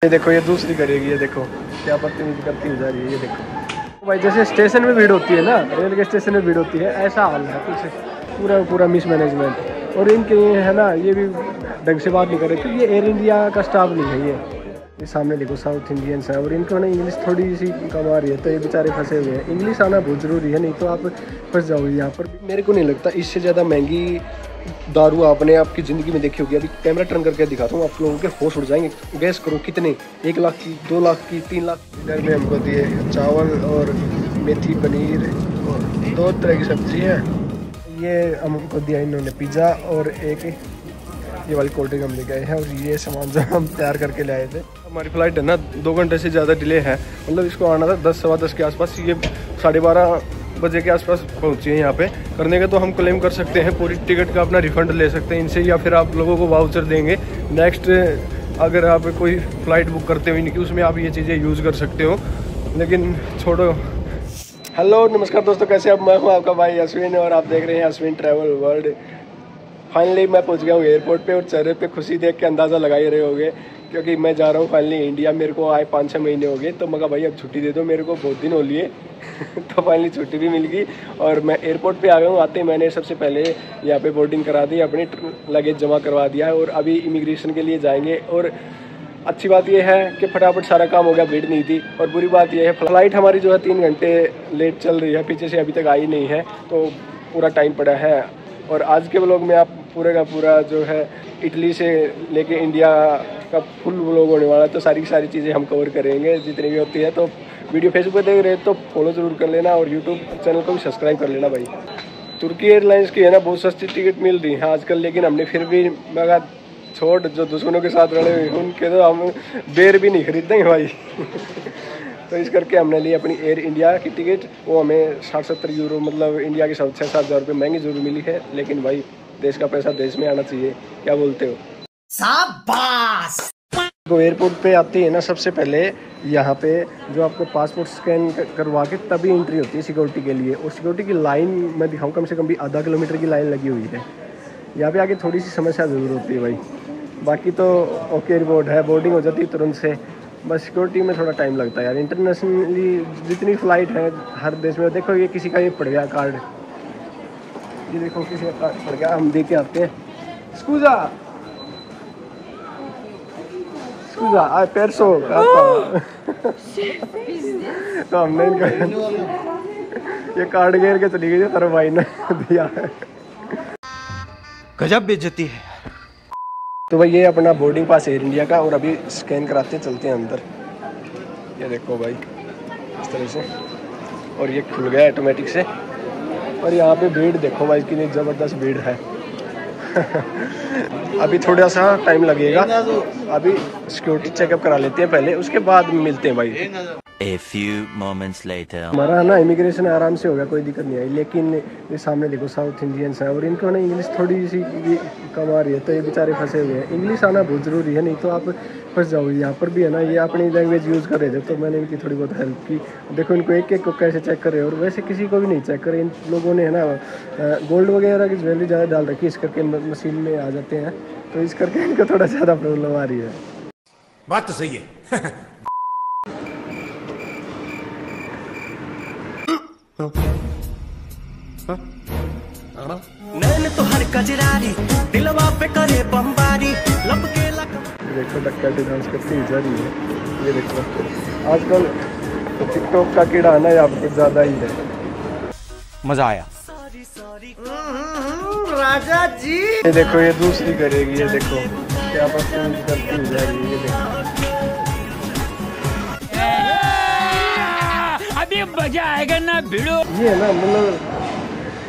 ये देखो, ये दूसरी करेगी, ये देखो क्या बदतमीजी करती जा रही है। ये देखो भाई, जैसे स्टेशन में भीड़ होती है ना, रेलवे स्टेशन में भीड़ होती है, ऐसा हाल है कुछ पूरा पूरा मिसमैनेजमेंट। और इनके ये है ना, ये भी ढंग से बात नहीं कर रहे क्योंकि ये एयर इंडिया का स्टाफ नहीं है। ये सामने देखो साउथ इंडियंस है और इनको ना इंग्लिश थोड़ी सी कम आ रही है, तो ये बेचारे फंसे हुए हैं। इंग्लिश आना बहुत ज़रूरी है, नहीं तो आप फंस जाओगे यहाँ पर। मेरे को नहीं लगता इससे ज़्यादा महंगी दारू आपने आपकी ज़िंदगी में देखी होगी। अभी कैमरा टर्न करके दिखाता हूँ, आप लोगों के होश उड़ जाएंगे। गैस करो कितने, 1 लाख की, 2 लाख की, 3 लाख। इधर में हमको दिए चावल और मेथी पनीर और 2 तरह की सब्जी है। ये हमको दिया इन्होंने पिज़्ज़ा और एक ये वाली कोल्ड ड्रिंक हम ले गए हैं। और ये सामान जो हम तैयार करके ले आए थे। हमारी फ़्लाइट है ना 2 घंटे से ज़्यादा डिले है, मतलब इसको आना था 10 सवा 10 के आसपास। ये 12:30 बजे के आसपास पहुंची है यहाँ पे। करने का तो हम क्लेम कर सकते हैं, पूरी टिकट का अपना रिफ़ंड ले सकते हैं इनसे, या फिर आप लोगों को वाउचर देंगे नेक्स्ट। अगर आप कोई फ़्लाइट बुक करते हो इनकी, उसमें आप ये चीज़ें यूज़ कर सकते हो, लेकिन छोड़ो। हेलो नमस्कार दोस्तों, कैसे अब मैं हूँ आपका भाई अश्विन और आप देख रहे हैं अश्विन ट्रैवल वर्ल्ड। फाइनली मैं पहुंच गया हूँ एयरपोर्ट पे और चेहरे पे खुशी देख के अंदाज़ा लगा ही रहे होगे, क्योंकि मैं जा रहा हूँ फाइनली इंडिया। मेरे को आए 5-6 महीने हो गए, तो मैं कहा भाई अब छुट्टी दे दो मेरे को, बहुत दिन हो लिए। तो फाइनली छुट्टी भी मिल गई और मैं एयरपोर्ट पे आ गया हूँ। आते ही मैंने सबसे पहले यहाँ पे बोर्डिंग करा दी, अपनी लगेज जमा करवा दिया और अभी इमिग्रेशन के लिए जाएंगे। और अच्छी बात यह है कि फटाफट सारा काम हो गया, भीड़ नहीं थी। और बुरी बात यह है फ़्लाइट हमारी जो है 3 घंटे लेट चल रही है, पीछे से अभी तक आई नहीं है, तो पूरा टाइम पड़ा है। और आज के व्लॉग में आप पूरे का पूरा जो है इटली से लेके इंडिया का फुल व्लॉग होने वाला है, तो सारी की सारी चीज़ें हम कवर करेंगे जितनी भी होती है। तो वीडियो फेसबुक पे देख रहे हैं तो फॉलो ज़रूर कर लेना और यूट्यूब चैनल को भी सब्सक्राइब कर लेना भाई। तुर्की एयरलाइंस की है ना बहुत सस्ती टिकट मिल रही है आजकल, लेकिन हमने फिर भी मगा छोड़, जो दुश्मनों के साथ रहे हुए उनके तो हम बेर भी नहीं खरीदेंगे भाई। तो इस करके हमने ली अपनी एयर इंडिया की टिकट। वो हमें 60-70 यूरो, मतलब इंडिया के 6-7 हज़ार रुपये महंगी जरूर मिली है, लेकिन भाई देश का पैसा देश में आना चाहिए, क्या बोलते हो? शाबाश। तो एयरपोर्ट पे आती है ना, सबसे पहले यहाँ पे जो आपको पासपोर्ट स्कैन करवा के तभी एंट्री होती है सिक्योरिटी के लिए। और सिक्योरिटी की लाइन मैं दिखाऊँ, कम से कम भी आधा किलोमीटर की लाइन लगी हुई है। यहाँ पे आके थोड़ी सी समस्या ज़रूर होती है भाई, बाकी तो ओके रिपोर्ट है, बोर्डिंग हो जाती है तुरंत से। बस सिक्योरिटी में थोड़ा टाइम लगता है यार। इंटरनेशनली जितनी फ़्लाइट है हर देश में, देखो ये किसी का ये पड़ गया कार्ड, ये देखो किसी का कार्ड पड़ गया, हम दे के आते हैं। स्कूजा स्कूजा आ परसो तो हमने ये कार्ड घेर के चली गई है, तेरे भाई ने दिया है। गजब बेइज्जती है। तो भाई ये अपना बोर्डिंग पास एयर इंडिया का, और अभी स्कैन कराते हैं, चलते हैं अंदर। ये देखो भाई इस तरह से, और ये खुल गया ऑटोमेटिक से। और यहाँ पे भीड़ देखो भाई कितनी ज़बरदस्त भीड़ है। अभी थोड़ा सा टाइम लगेगा, अभी सिक्योरिटी चेकअप करा लेते हैं पहले, उसके बाद मिलते हैं भाई। A few moments later. हमारा ना इमिग्रेशन आराम से हो गया, कोई दिक्कत नहीं आई। लेकिन ये सामने देखो साउथ इंडियंस है और इनको ना इंग्लिश थोड़ी सी कम आ रही है, तो ये बेचारे फंसे हुए हैं। इंग्लिश आना बहुत ज़रूरी है, नहीं तो आप फंस जाओगे। यहाँ पर भी है ना, ये अपनी लैंग्वेज यूज़ कर रहे थे, तो मैंने इनकी थोड़ी बहुत हेल्प की। देखो इनको एक एक को कैसे चेक कर रहे हैं, और वैसे किसी को भी नहीं चेक करे। इन लोगों ने है ना गोल्ड वगैरह की ज्वेलरी ज़्यादा डाल रखी है, इस करके मशीन में आ जाते हैं, तो इस करके इनको थोड़ा ज़्यादा प्रॉब्लम आ रही है। बात तो सही है। नैन तो हर कजरारी दिलवा पे करे बमबारी लब के लक। देखो डक्का डांस करती जा रही है। ये देखो आजकल तो टिकटॉक का कीड़ा है ना, यहाँ पर ज़्यादा ही है। मजा आया। राजा जी ये देखो, ये दूसरी करेगी, ये देखो क्या बदतमीजी करती जा रही है। ये देखो अभी मजा आएगा ना भिड़ो। ये है ना, मतलब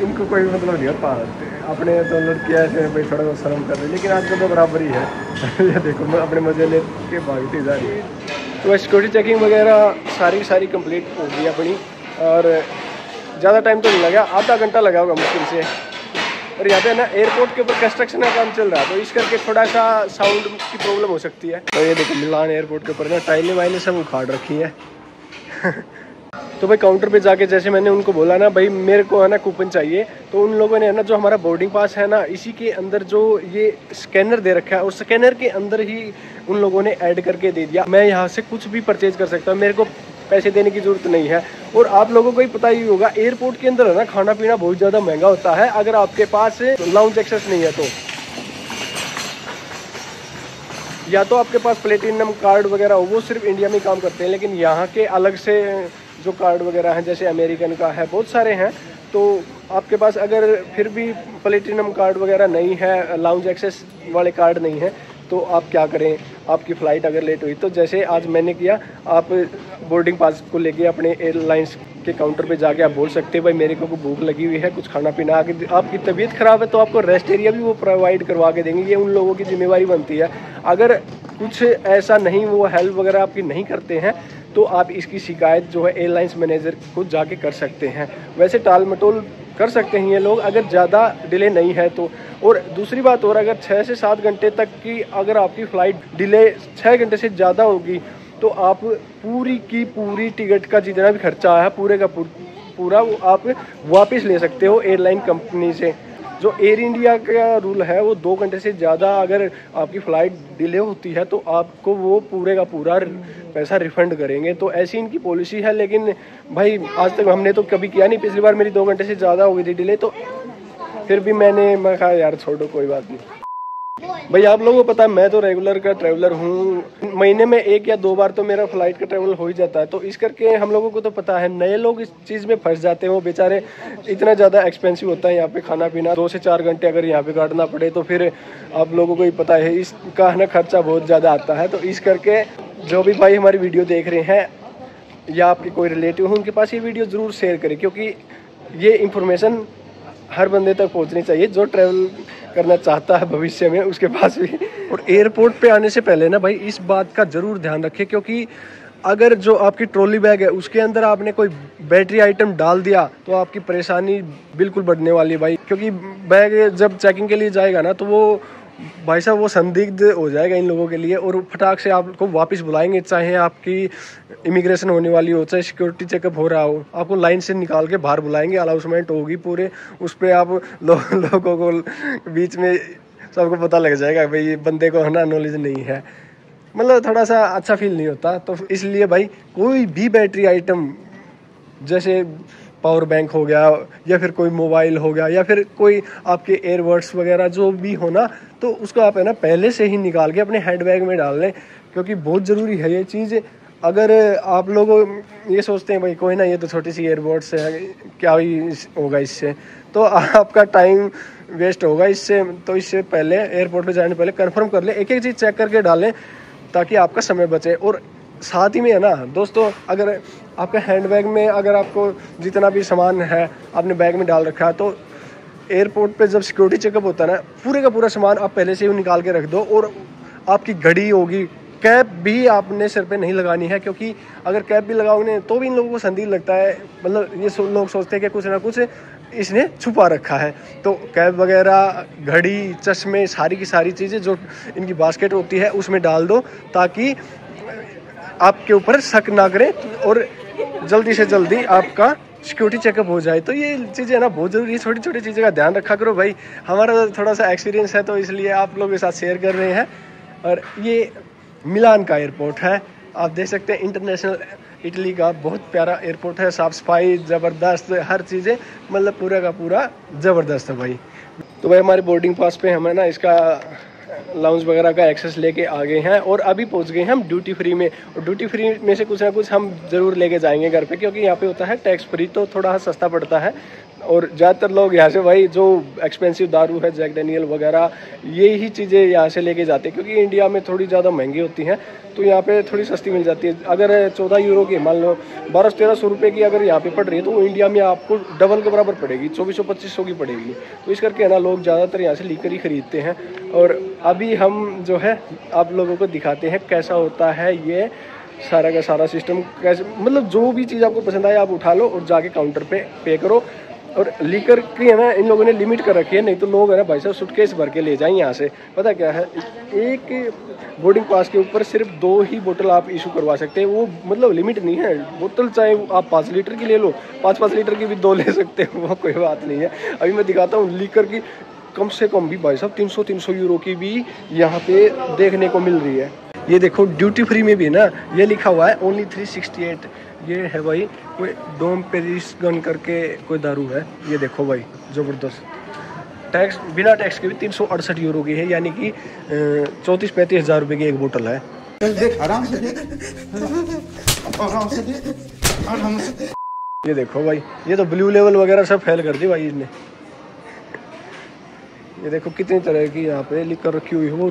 इनको कोई मतलब नहीं होता। अपने तो लड़कियाँ ऐसे भाई थोड़ा बहुत शर्म कर रही है, लेकिन आजकल तो बराबर ही है। ये देखो मैं अपने मजे ले के भागती जा रही है। तो सिक्योरिटी चेकिंग वगैरह सारी कंप्लीट हो गई अपनी, और ज़्यादा टाइम तो नहीं लगा, आधा घंटा लगा होगा मुश्किल से। और यहाँ पे ना एयरपोर्ट के ऊपर कंस्ट्रक्शन का काम चल रहा है, तो इस करके थोड़ा सा साउंड की प्रॉब्लम हो सकती है। तो ये देखो मिलान एयरपोर्ट के ऊपर ना टाइलें वाइलें सब उखाड़ रखी है। तो भाई काउंटर पे जाके जैसे मैंने उनको बोला ना भाई मेरे को है ना कूपन चाहिए, तो उन लोगों ने है ना जो हमारा बोर्डिंग पास है ना इसी के अंदर जो ये स्कैनर दे रखा है और स्कैनर के अंदर ही उन लोगों ने ऐड करके दे दिया। मैं यहाँ से कुछ भी परचेज कर सकता हूँ, मेरे को पैसे देने की जरूरत नहीं है। और आप लोगों को ही पता ही होगा एयरपोर्ट के अंदर है ना खाना पीना बहुत ज़्यादा महंगा होता है अगर आपके पास लाउंज एक्सेस नहीं है तो। या तो आपके पास प्लेटिनम कार्ड वगैरह हो, वो सिर्फ इंडिया में काम करते हैं, लेकिन यहाँ के अलग से जो कार्ड वगैरह हैं जैसे अमेरिकन का है, बहुत सारे हैं। तो आपके पास अगर फिर भी प्लेटिनम कार्ड वगैरह नहीं है, लाउंज एक्सेस वाले कार्ड नहीं है, तो आप क्या करें, आपकी फ़्लाइट अगर लेट हुई तो जैसे आज मैंने किया, आप बोर्डिंग पास को लेके अपने एयरलाइंस के काउंटर पे जाके आप बोल सकते हैं भाई मेरे को भूख लगी हुई है, कुछ खाना पीना, आपकी तबीयत ख़राब है तो आपको रेस्ट एरिया भी वो प्रोवाइड करवा के देंगे। ये उन लोगों की जिम्मेवारी बनती है। अगर कुछ ऐसा नहीं, वो हेल्प वगैरह आपकी नहीं करते हैं तो आप इसकी शिकायत जो है एयरलाइंस मैनेजर को जाके कर सकते हैं। वैसे टाल मटोल कर सकते हैं ये लोग अगर ज़्यादा डिले नहीं है तो। और दूसरी बात और, अगर 6 से 7 घंटे तक की अगर आपकी फ़्लाइट डिले 6 घंटे से ज़्यादा होगी तो आप पूरी की पूरी टिकट का जितना भी खर्चा है पूरे का पूरा वो आप वापस ले सकते हो एयरलाइन कंपनी से। जो एयर इंडिया का रूल है वो 2 घंटे से ज़्यादा अगर आपकी फ़्लाइट डिले होती है तो आपको वो पूरे का पूरा पैसा रिफ़ंड करेंगे। तो ऐसी इनकी पॉलिसी है। लेकिन भाई आज तक हमने तो कभी किया नहीं। पिछली बार मेरी 2 घंटे से ज़्यादा हो गई थी डिले, तो फिर भी मैं कहा यार छोड़ो कोई बात नहीं। भाई आप लोगों को पता है मैं तो रेगुलर का ट्रैवलर हूँ, महीने में 1 या 2 बार तो मेरा फ्लाइट का ट्रैवल हो ही जाता है। तो इस करके हम लोगों को तो पता है, नए लोग इस चीज़ में फंस जाते हैं। वो बेचारे इतना ज़्यादा एक्सपेंसिव होता है यहाँ पे खाना पीना, 2 से 4 घंटे अगर यहाँ पे काटना पड़े तो फिर आप लोगों को ही पता है इसका ना खर्चा बहुत ज़्यादा आता है। तो इस करके जो भी भाई हमारी वीडियो देख रहे हैं या आपके कोई रिलेटिव हो उनके पास ये वीडियो ज़रूर शेयर करें, क्योंकि ये इन्फॉर्मेशन हर बंदे तक पहुंचनी चाहिए जो ट्रैवल करना चाहता है भविष्य में उसके पास भी। और एयरपोर्ट पे आने से पहले ना भाई इस बात का ज़रूर ध्यान रखें, क्योंकि अगर जो आपकी ट्रॉली बैग है उसके अंदर आपने कोई बैटरी आइटम डाल दिया तो आपकी परेशानी बिल्कुल बढ़ने वाली है भाई। क्योंकि बैग जब चेकिंग के लिए जाएगा ना तो वो भाई साहब वो संदिग्ध हो जाएगा इन लोगों के लिए, और फटाक से आपको वापस बुलाएंगे, चाहे आपकी इमिग्रेशन होने वाली हो, चाहे सिक्योरिटी चेकअप हो रहा हो, आपको लाइन से निकाल के बाहर बुलाएंगे, अनाउंसमेंट होगी पूरे उस पर। आप लोगों को बीच में सबको पता लग जाएगा भाई ये बंदे को है ना नॉलेज नहीं है, मतलब थोड़ा सा अच्छा फील नहीं होता। तो इसलिए भाई कोई भी बैटरी आइटम जैसे पावर बैंक हो गया या फिर कोई मोबाइल हो गया या फिर कोई आपके एयरबड्स वगैरह जो भी हो ना, तो उसको आप है ना पहले से ही निकाल के अपने हैंड बैग में डाल लें, क्योंकि बहुत ज़रूरी है ये चीज़। अगर आप लोग ये सोचते हैं भाई कोई ना ये तो छोटी सी एयरबड्स है क्या ही होगा इससे, तो आपका टाइम वेस्ट होगा इससे। तो इससे पहले एयरपोर्ट पे जाने से पहले कंफर्म कर लें, एक एक चीज़ चेक करके डालें ताकि आपका समय बचे। और साथ ही में है ना दोस्तों, अगर आपके हैंड बैग में अगर आपको जितना भी सामान है आपने बैग में डाल रखा है, तो एयरपोर्ट पे जब सिक्योरिटी चेकअप होता है ना पूरे का पूरा सामान आप पहले से ही निकाल के रख दो। और आपकी घड़ी होगी, कैप भी आपने सिर पे नहीं लगानी है, क्योंकि अगर कैप भी लगाओगे तो भी इन लोगों को संदेह लगता है, मतलब ये लोग सोचते हैं कि कुछ ना कुछ इसने छुपा रखा है। तो कैप वगैरह, घड़ी, चश्मे, सारी की सारी चीज़ें जो इनकी बास्केट होती है उसमें डाल दो ताकि आपके ऊपर शक ना करें और जल्दी से जल्दी आपका सिक्योरिटी चेकअप हो जाए। तो ये चीज़ें ना बहुत ज़रूरी है, छोटी छोटी चीज़ें का ध्यान रखा करो भाई। हमारा थोड़ा सा एक्सपीरियंस है तो इसलिए आप लोगों के साथ शेयर कर रहे हैं। और ये मिलान का एयरपोर्ट है, आप देख सकते हैं, इंटरनेशनल इटली का बहुत प्यारा एयरपोर्ट है, साफ़ सफाई ज़बरदस्त, हर चीज़ें मतलब पूरा का पूरा ज़बरदस्त है भाई। तो भाई हमारे बोर्डिंग पास पे हमें ना इसका लाउंज वगैरह का एक्सेस लेके आ गए हैं और अभी पहुंच गए हैं हम ड्यूटी फ्री में। और ड्यूटी फ्री में से कुछ ना कुछ हम ज़रूर लेके जाएंगे घर पे, क्योंकि यहाँ पे होता है टैक्स फ्री, तो थोड़ा सस्ता पड़ता है। और ज़्यादातर लोग यहाँ से भाई जो एक्सपेंसिव दारू है, जैक डैनियल वगैरह, ये ही चीज़ें यहाँ से लेके जाते हैं, क्योंकि इंडिया में थोड़ी ज़्यादा महंगी होती हैं तो यहाँ पे थोड़ी सस्ती मिल जाती है। अगर 14 यूरो की मान लो 1200-1300 रुपये की अगर यहाँ पे पड़ रही है तो वो इंडिया में आपको डबल के बराबर पड़ेगी, 2400-2500 की पड़ेगी। तो इस करके है ना लोग ज़्यादातर यहाँ से लेकर ही ख़रीदते हैं। और अभी हम जो है आप लोगों को दिखाते हैं कैसा होता है ये सारा का सारा सिस्टम, कैसे मतलब जो भी चीज़ आपको पसंद आए आप उठा लो और जाके काउंटर पे पे करो। और लीकर की है ना इन लोगों ने लिमिट कर रखी है, नहीं तो लोग है ना भाई साहब सूटकेस भर के ले जाएं यहाँ से। पता क्या है, एक बोर्डिंग पास के ऊपर सिर्फ 2 ही बोतल आप इशू करवा सकते हैं, वो मतलब लिमिट नहीं है। बोतल चाहे आप 5 लीटर की ले लो, 5-5 लीटर की भी 2 ले सकते हो, वो कोई बात नहीं है। अभी मैं दिखाता हूँ लीकर की कम से कम भी भाई साहब 300 यूरो की भी यहाँ पे देखने को मिल रही है। ये देखो ड्यूटी फ्री में भी ना ये लिखा हुआ है ओनली 368। ये है भाई कोई डोम पेरिस गन करके कोई दारू है। ये देखो भाई ज़बरदस्त, टैक्स बिना टैक्स के भी 368 यूरो की है, यानी कि 34-35 हज़ार रुपये की एक बोतल है। देख आराम से देख, आराम से देख, आराम से। ये देखो भाई, ये तो ब्लू लेवल वगैरह सब फेल कर दी भाई इसने। ये देखो कितनी तरह की यहाँ पे लिकर रखी हुई है, वो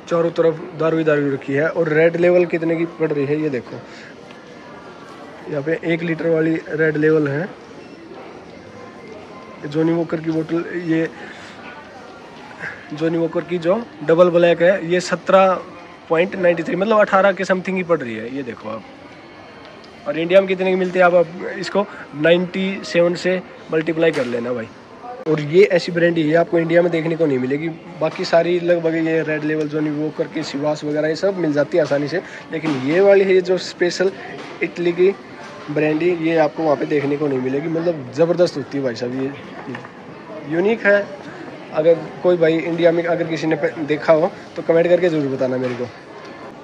चारों तरफ दारू ही दारू रखी है। और रेड लेवल कितने की पड़ रही है, ये देखो यहाँ पे 1 लीटर वाली रेड लेवल है। जॉनी वॉकर की बोतल, ये जॉनी वॉकर की जो डबल ब्लैक है ये 17.93 मतलब 18 के समथिंग ही पड़ रही है। ये देखो आप, और इंडिया में कितने की मिलती है आप इसको 97 से मल्टीप्लाई कर लेना भाई। और ये ऐसी ब्रांड ये आपको इंडिया में देखने को नहीं मिलेगी, बाकी सारी लगभग ये रेड लेवल जॉनी वॉकर की सिवास वगैरह ये सब मिल जाती है आसानी से, लेकिन ये वाली है जो स्पेशल इटली की ब्रांडी ये आपको वहाँ पे देखने को नहीं मिलेगी। मतलब ज़बरदस्त होती है भाई साहब, ये यूनिक है। अगर कोई भाई इंडिया में अगर किसी ने देखा हो तो कमेंट करके ज़रूर बताना मेरे को।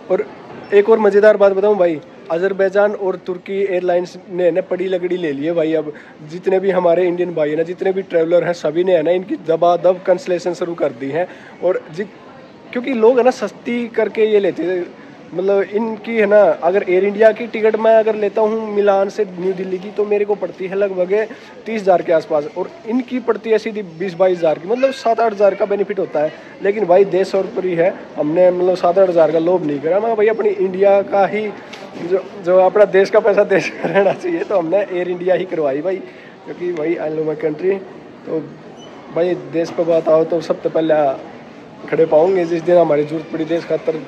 और एक और मज़ेदार बात बताऊं भाई, अजरबैजान और तुर्की एयरलाइंस ने ना पड़ी लगड़ी ले ली है भाई। अब जितने भी हमारे इंडियन भाई हैं ना, जितने भी ट्रैवलर हैं, सभी ने है ना इनकी दबादब कैंसलेशन शुरू कर दी है। और क्योंकि लोग है ना सस्ती करके ये लेते हैं, मतलब इनकी है ना अगर एयर इंडिया की टिकट मैं अगर लेता हूँ मिलान से न्यू दिल्ली की तो मेरे को पड़ती है लगभग 30,000 के आसपास, और इनकी पड़ती है सीधी 20-22 हज़ार की, मतलब 7-8 हज़ार का बेनिफिट होता है। लेकिन भाई देश और ऊपर ही है, हमने मतलब 7-8 हज़ार का लोभ नहीं करा। मैं भाई अपनी इंडिया का ही जो अपना देश का पैसा देश का रहना चाहिए, तो हमने एयर इंडिया ही करवाई भाई, क्योंकि भाई आई लव माई कंट्री। तो भाई देश पर बात आओ तो सबसे पहले खड़े पाऊंगे जिस दिन हमारी जरूरत पड़ी देश खातर।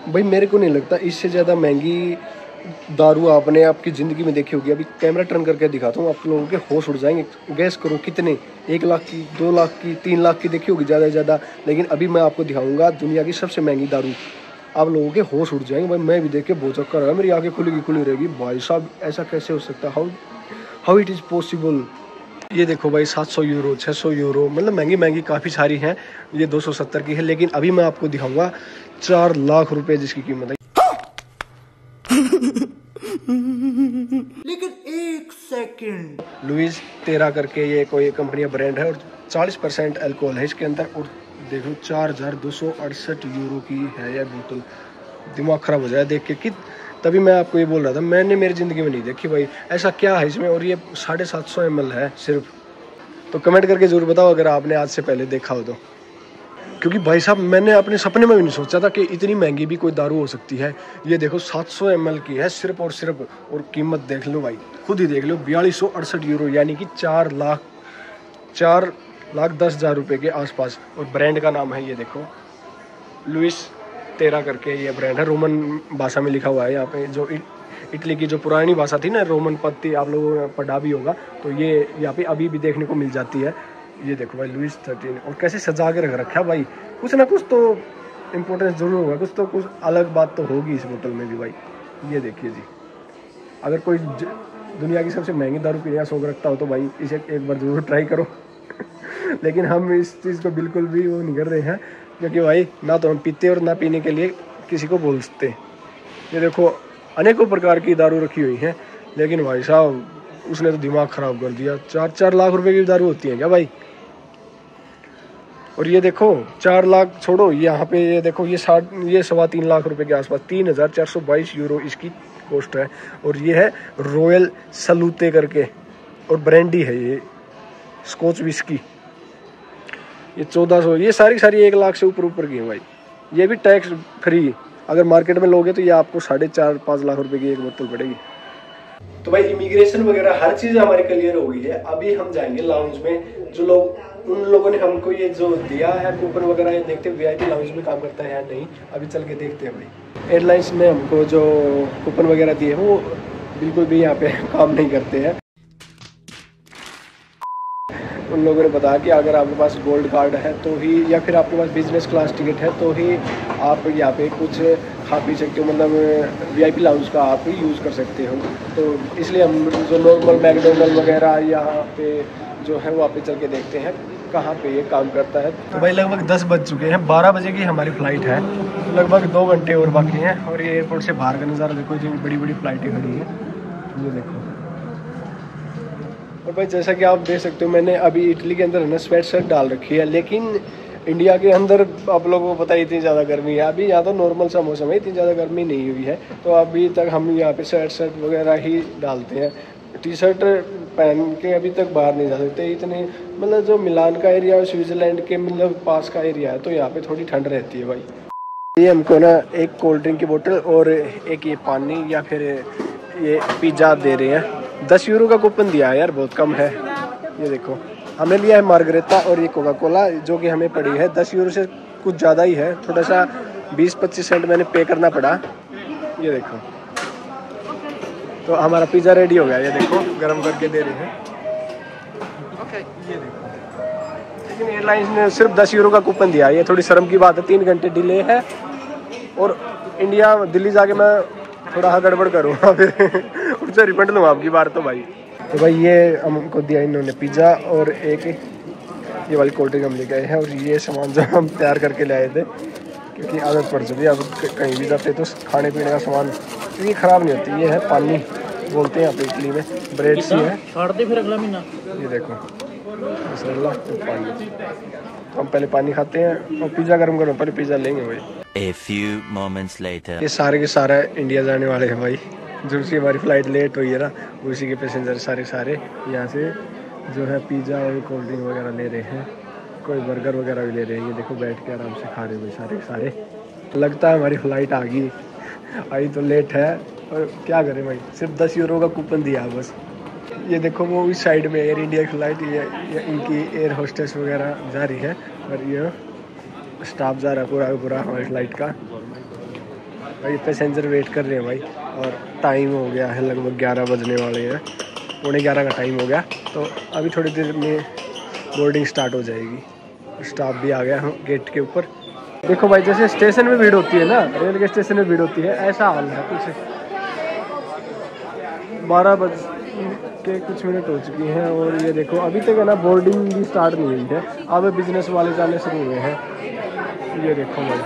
भाई मेरे को नहीं लगता इससे ज़्यादा महंगी दारू आपने आपकी ज़िंदगी में देखी होगी। अभी कैमरा टर्न करके दिखाता हूँ, आप लोगों के होश उड़ जाएंगे। गैस करो कितने, 1 लाख की, 2 लाख की, 3 लाख की देखी होगी ज़्यादा से ज़्यादा। लेकिन अभी मैं आपको दिखाऊंगा दुनिया की सबसे महंगी दारू, आप लोगों के होश उड़ जाएंगे। भाई मैं भी देख के बहुत चक्कर है, मेरी आँखें खुली रहेगी। भाई साहब ऐसा कैसे हो सकता है, हाउ इट इज़ पॉसिबल। ये देखो भाई 700 यूरो, 600 यूरो, मतलब महंगी काफ़ी सारी हैं। ये 270 की है, लेकिन अभी मैं आपको दिखाऊंगा 4 लाख रुपए जिसकी कीमत है। लेकिन 1 सेकंड, लुइस 13 करके ये कोई कंपनी ब्रांड है, और 40% अल्कोहल है इसके अंदर। और देखो 4,268 यूरो की है यह बोतल। दिमाग ख़राब हो जाए देख के कि तभी मैं आपको ये बोल रहा था, मैंने मेरी ज़िंदगी में नहीं देखी भाई ऐसा क्या है इसमें। और ये 750 ml है सिर्फ। तो कमेंट करके ज़रूर बताओ अगर आपने आज से पहले देखा हो तो, क्योंकि भाई साहब मैंने अपने सपने में भी नहीं सोचा था कि इतनी महंगी भी कोई दारू हो सकती है। ये देखो 700 ml की है सिर्फ और सिर्फ, और कीमत देख लो भाई, खुद ही देख लो 4268 यूरो, यानी कि 4,10,000 रुपये के आसपास। और ब्रांड का नाम है ये देखो लुइस 13 करके ये ब्रांड है। रोमन भाषा में लिखा हुआ है यहाँ पे, जो इटली की जो पुरानी भाषा थी ना, रोमन पद थी, आप लोगों ने पढ़ा भी होगा, तो ये यहाँ पे अभी भी देखने को मिल जाती है। ये देखो भाई लुइस 13, और कैसे सजा के रख रखा है भाई, कुछ ना कुछ तो इम्पोर्टेंस जरूर होगा, कुछ अलग बात तो होगी इस बोतल में भी भाई। ये देखिए जी, अगर कोई दुनिया की सबसे महंगी दारू पीने का शौक रखता हो तो भाई इसे एक बार ज़रूर ट्राई करो। लेकिन हम इस चीज़ को बिल्कुल भी वो नहीं कर रहे हैं, क्योंकि भाई ना तो हम पीते और ना पीने के लिए किसी को बोलते। ये देखो अनेकों प्रकार की दारू रखी हुई है, लेकिन भाई साहब उसने तो दिमाग ख़राब कर दिया। 4-4 लाख रुपए की दारू होती है क्या भाई। और ये देखो 4 लाख छोड़ो, यहाँ पे ये देखो ये 3.25 लाख रुपए के आसपास, 3,422 यूरो इसकी कॉस्ट है। और ये है रॉयल सलूते करके, और ब्रांडी है ये स्कॉच विस्की, ये 1400, ये सारी 1 लाख से ऊपर की है भाई। ये भी टैक्स फ्री, अगर मार्केट में लोगे तो ये आपको 4.5-5 लाख रुपए की एक बोतल पड़ेगी। तो भाई इमिग्रेशन वगैरह हर चीज़ हमारी क्लियर हो गई है। अभी हम जाएंगे लाउंज में, जो लोग उन लोगों ने हमको ये जो दिया है कूपन वगैरह, ये देखते हैं VIP लाउंज में काम करता है या नहीं, अभी चल के देखते हैं भाई। एयरलाइंस ने हमको जो कूपन वगैरह दिए वो बिल्कुल भी यहाँ पे काम नहीं करते हैं। उन लोगों ने बताया कि अगर आपके पास गोल्ड कार्ड है तो ही, या फिर आपके पास बिजनेस क्लास टिकट है तो ही आप यहाँ पे कुछ खा पी सकते हो, मतलब वीआईपी लाउंज का आप यूज़ कर सकते हो। तो इसलिए हम जो नॉर्मल मैकडोनल्ड वगैरह यहाँ पे जो है वहाँ पे चल के देखते हैं कहाँ पे ये काम करता है। तो भाई लगभग 10 बज चुके हैं, 12 बजे की हमारी फ़्लाइट है, लगभग 2 घंटे और बाकी हैं। और ये एयरपोर्ट से बाहर का नज़ारा देखो, जो बड़ी बड़ी फ़्लाइटें खड़ी हैं ये देखो। और भाई जैसा कि आप देख सकते हो, मैंने अभी इटली के अंदर है ना स्वेट शर्ट डाल रखी है, लेकिन इंडिया के अंदर आप लोगों को पता है इतनी ज़्यादा गर्मी है। अभी यहाँ तो नॉर्मल सा मौसम है, इतनी ज़्यादा गर्मी नहीं हुई है, तो अभी तक हम यहाँ पे स्वेट शर्ट वगैरह ही डालते हैं। टी शर्ट पहन के अभी तक बाहर नहीं जा सकते इतने, मतलब जो मिलान का एरिया और स्विट्ज़रलैंड के मतलब पास का एरिया है, तो यहाँ पे थोड़ी ठंड रहती है भाई। ये हमको ना एक कोल्ड ड्रिंक की बोतल और एक ये पानी या फिर ये पिज़्ज़ा दे रहे हैं। 10 यूरो का कूपन दिया है यार, बहुत कम है। ये देखो हमने लिया है मार्गरेटा और ये कोका कोला, जो कि हमें पड़ी है 10 यूरो से कुछ ज़्यादा ही है, थोड़ा सा 20-25 सेंट मैंने पे करना पड़ा। ये देखो तो हमारा पिज़्ज़ा रेडी हो गया, ये देखो गर्म करके दे रहे हैं। ये देखो, लेकिन एयरलाइंस ने सिर्फ 10 यूरो का कूपन दिया, ये थोड़ी शर्म की बात है। 3 घंटे डिले है और इंडिया दिल्ली जाके मैं थोड़ा गड़बड़ करूँगा फिर उनसे रिफंड लूँगा आपकी बार तो भाई। तो भाई ये हमको दिया इन्होंने पिज़्ज़ा और एक ये वाली कोल्ड ड्रिंक हम ले गए हैं, और ये सामान जो हम तैयार करके ले आए थे, क्योंकि आदत पड़ चुकी है अब कहीं भी जाते तो खाने पीने का सामान क्योंकि ख़राब नहीं होती। ये है पानी बोलते हैं यहाँ पे इटली में, ब्रेड सी है। फिर अगला महीना ये देखो मसाला तो पानी, तो हम पहले पानी खाते हैं और पिज़्ज़ा गर्म करो, पहले पिज़्ज़ा लेंगे भाई। A few moments later. ये सारे के सारा इंडिया जाने वाले हैं भाई, जो सी हमारी फ़्लाइट लेट हुई है ना, उसी के पैसेंजर सारे यहाँ से जो है पिज़्ज़ा और कोल्ड ड्रिंक वगैरह ले रहे हैं, कोई बर्गर वगैरह भी ले रहे हैं। ये देखो बैठ के आराम से खा रहे हैं भाई सारे। लगता है हमारी फ़्लाइट आ गई, आई तो लेट है और क्या करें भाई, सिर्फ 10 यूरो का कूपन दिया बस। ये देखो वो इस साइड में एयर इंडिया की फ़्लाइट, ये इनकी एयर होस्टेस वगैरह जा रही है और ये स्टाफ जा रहा है पूरा हमारी फ़्लाइट का भाई। पैसेंजर वेट कर रहे हैं भाई, और टाइम हो गया है लगभग 11 बजने वाले हैं, 11:15 का टाइम हो गया। तो अभी थोड़ी देर में बोर्डिंग स्टार्ट हो जाएगी। स्टाफ भी आ गया गेट के ऊपर। देखो भाई जैसे स्टेशन में भीड़ होती है ना, रेलवे स्टेशन में भीड़ होती है, ऐसा हाल है कुछ। 12 बज के कुछ मिनट हो चुकी हैं और ये देखो अभी तक है ना बोर्डिंग भी स्टार्ट नहीं हुई है। अब बिजनेस वाले जाने शुरू हुए हैं। ये देखो भाई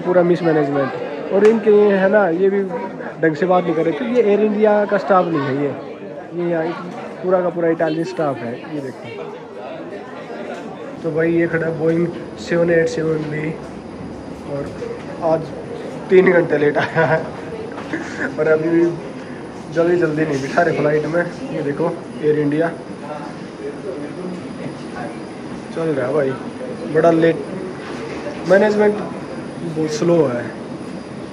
पूरा मिसमैनेजमेंट, और इनके ये है ना, ये भी ढंग से बात नहीं कर रहे क्योंकि ये एयर इंडिया का स्टाफ नहीं है, ये यहाँ पूरा का पूरा इटालियन स्टाफ है। ये देखो तो भाई ये खड़ा बोइंग 787 भी, और आज 3 घंटे लेट आया है और अभी भी जल्दी नहीं बिठा रहे फ्लाइट में। ये देखो एयर इंडिया चल रहा है भाई, बड़ा लेट, मैनेजमेंट बहुत स्लो है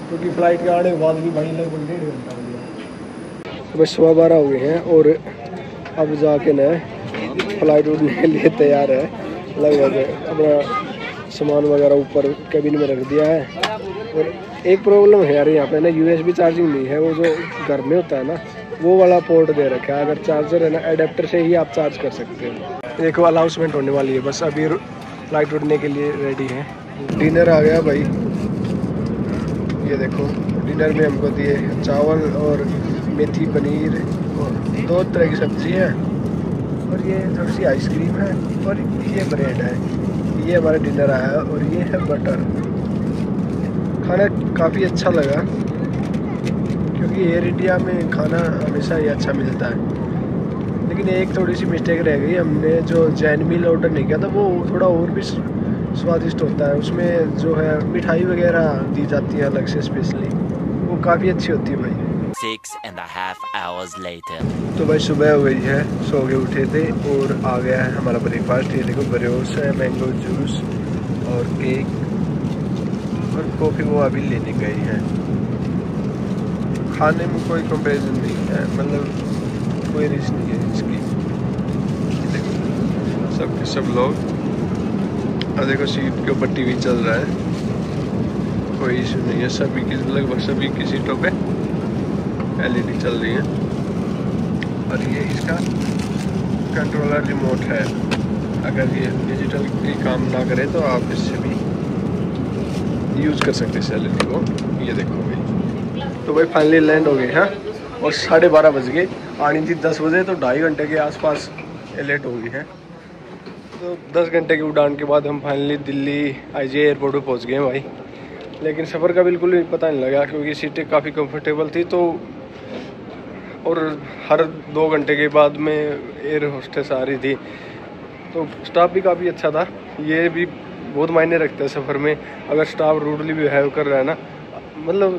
क्योंकि फ़्लाइट के आने के बाद भी भाई लगभग 1.5 घंटा हो गया। बस 12:15 हो गए हैं और अब जाके न फ्लाइट उड़ने के लिए तैयार है। लगभग अपना सामान वगैरह ऊपर कैबिन में रख दिया है। और एक प्रॉब्लम है यार यहाँ पे ना, USB चार्जिंग नहीं है, वो जो घर में होता है ना वो वाला पोर्ट दे रखा है। अगर चार्जर है ना एडेप्टर से ही आप चार्ज कर सकते हो। एक अनाउंसमेंट होने वाली है, बस अभी फ्लाइट उड़ने के लिए रेडी है। डिनर आ गया भाई, ये देखो डिनर में हमको दिए चावल और मेथी पनीर और 2 तरह की सब्जी है और ये थोड़ी सी आइसक्रीम है और ये ब्रेड है। ये हमारा डिनर आया है और ये है बटर। खाना काफ़ी अच्छा लगा क्योंकि एयर इंडिया में खाना हमेशा ही अच्छा मिलता है, लेकिन एक थोड़ी सी मिस्टेक रह गई, हमने जो जैन मील ऑर्डर नहीं किया था वो थोड़ा और भी स्वादिष्ट होता है। उसमें जो है मिठाई वगैरह दी जाती है अलग से स्पेशली, वो काफ़ी अच्छी होती है भाई। 6.5 hours later. तो भाई सुबह हो गई है, सो के उठे थे और आ गया है हमारा ब्रेकफास्ट। ये देखो ब्रेड्स है, मैंगो जूस और केक और कॉफ़ी वो अभी लेने गए हैं। खाने में कोई कंपैरिजन नहीं है, मतलब कोई रिस्क नहीं है इसकी। देखो सब लोग, और देखो सीट के ऊपर टीवी चल रहा है, कोई इशू नहीं है। सभी की लगभग सभी की सीटों पे LED चल रही है। और ये इसका कंट्रोलर रिमोट है, अगर ये डिजिटल की काम ना करे तो आप इससे भी यूज़ कर सकते हैं सैलरी को। ये देखो भाई, तो भाई फाइनली लैंड हो गए हैं और 12:30 बज गए। आनी थी 10 बजे, तो 2.5 घंटे के आसपास लेट हो गई है। तो 10 घंटे की उड़ान के बाद हम फाइनली दिल्ली IGA एयरपोर्ट पर पहुँच गए हैं भाई। लेकिन सफ़र का बिल्कुल भी पता नहीं लगा, क्योंकि सीटें काफ़ी कंफर्टेबल थी। तो और हर 2 घंटे के बाद में एयर होस्टेस आ रही थी, तो स्टाफ भी काफ़ी अच्छा था। ये भी बहुत मायने रखता है सफ़र में, अगर स्टाफ रूडली बिहेव कर रहा है ना, मतलब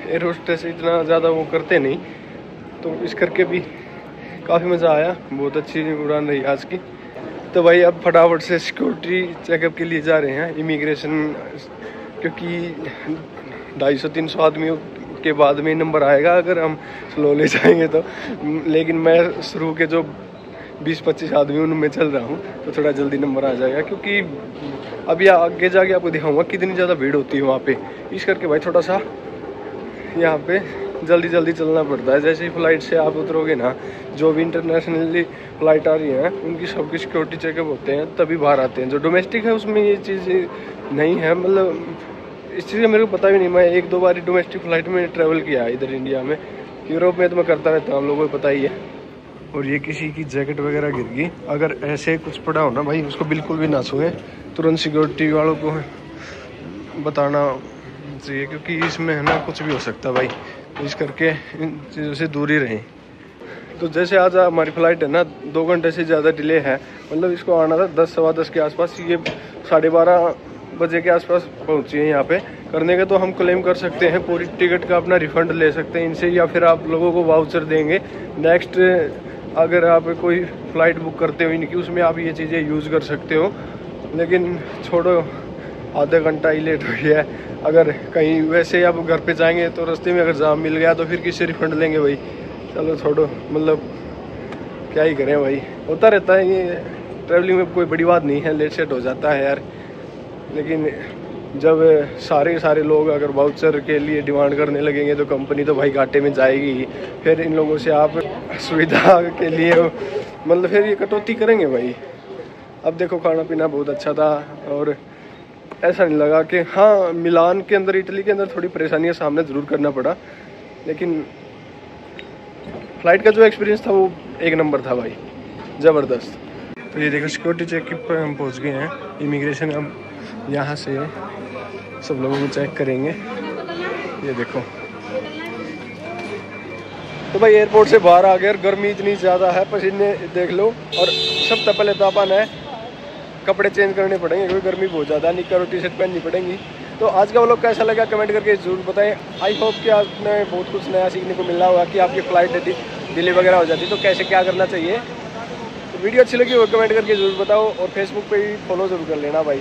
एयर होस्टेस इतना ज़्यादा वो करते नहीं, तो इस करके भी काफ़ी मज़ा आया। बहुत अच्छी उड़ान रही आज की। तो भाई अब फटाफट से सिक्योरिटी चेकअप के लिए जा रहे हैं, इमिग्रेशन, क्योंकि 250-300 आदमियों के बाद में नंबर आएगा अगर हम स्लोली जाएंगे तो। लेकिन मैं शुरू के जो 20-25 आदमी उनमें चल रहा हूँ, तो थोड़ा जल्दी नंबर आ जाएगा, क्योंकि अभी आगे जाके आपको दिखाऊंगा कितनी ज़्यादा भीड़ होती है वहाँ पे। इस करके भाई थोड़ा सा यहाँ पे जल्दी चलना पड़ता है। जैसे ही फ़्लाइट से आप उतरोगे ना, जो भी इंटरनेशनली फ़्लाइट आ रही हैं उनकी सबकी सिक्योरिटी चेकअप होते हैं, तभी बाहर आते हैं। जो डोमेस्टिक है उसमें ये चीज़ नहीं है, मतलब इस चीज़ का मेरे को पता भी नहीं। मैं 1-2 बार डोमेस्टिक फ़्लाइट में ट्रैवल किया है इधर इंडिया में, यूरोप में तो मैं करता रहता हूँ, आप लोगों को पता ही है। और ये किसी की जैकेट वगैरह गिर गई, अगर ऐसे कुछ पड़ा हो ना भाई, उसको बिल्कुल भी ना छुए, तुरंत सिक्योरिटी वालों को बताना चाहिए, क्योंकि इसमें है ना कुछ भी हो सकता है भाई। तो इस करके इन चीज़ों से दूर ही रहें। तो जैसे आज हमारी फ़्लाइट है ना 2 घंटे से ज़्यादा डिले है, मतलब इसको आना था 10-10:15 के आसपास, ये 12:30 बजे के आसपास पहुंची है यहाँ पे। करने के तो हम क्लेम कर सकते हैं, पूरी टिकट का अपना रिफ़ंड ले सकते हैं इनसे, या फिर आप लोगों को वाउचर देंगे नेक्स्ट। अगर आप कोई फ़्लाइट बुक करते हो इनकी, उसमें आप ये चीज़ें यूज़ कर सकते हो। लेकिन छोड़ो, आधा घंटा ही लेट हो गया है। अगर कहीं वैसे आप घर पे जाएंगे तो रास्ते में अगर जाम मिल गया तो फिर किससे रिफ़ंड लेंगे भाई। चलो छोड़ो, मतलब क्या ही करें भाई, होता रहता है ये ट्रैवलिंग में, कोई बड़ी बात नहीं है, लेट सेट हो जाता है यार। लेकिन जब सारे लोग अगर वाउचर के लिए डिमांड करने लगेंगे तो कंपनी तो भाई घाटे में जाएगी ही। फिर इन लोगों से आप सुविधा के लिए मतलब फिर ये कटौती करेंगे भाई। अब देखो, खाना पीना बहुत अच्छा था, और ऐसा नहीं लगा कि हाँ, मिलान के अंदर, इटली के अंदर थोड़ी परेशानी का सामना ज़रूर करना पड़ा, लेकिन फ़्लाइट का जो एक्सपीरियंस था वो 1 नंबर था भाई, ज़बरदस्त। तो ये देखो, सिक्योरिटी चेक पर हम पहुंच गए हैं। इमिग्रेशन अब यहाँ से सब लोगों को चेक करेंगे, ये देखो। तो भाई एयरपोर्ट से बाहर आ गए, और गर्मी इतनी ज़्यादा है, पसीने देख लो। और सबसे पहले तो अपन है कपड़े चेंज करने पड़ेंगे, क्योंकि गर्मी बहुत ज़्यादा, निक्कर और टी-शर्ट पहननी पड़ेंगी। तो आज का व्लॉग कैसा लगा कमेंट करके ज़रूर बताएं। आई होप कि आपने बहुत कुछ नया सीखने को मिला होगा, कि आपकी फ़्लाइट डिले वगैरह हो जाती तो कैसे क्या करना चाहिए। तो वीडियो अच्छी लगी हो कमेंट करके ज़रूर बताओ, और फेसबुक पे भी फॉलो ज़रूर कर लेना भाई।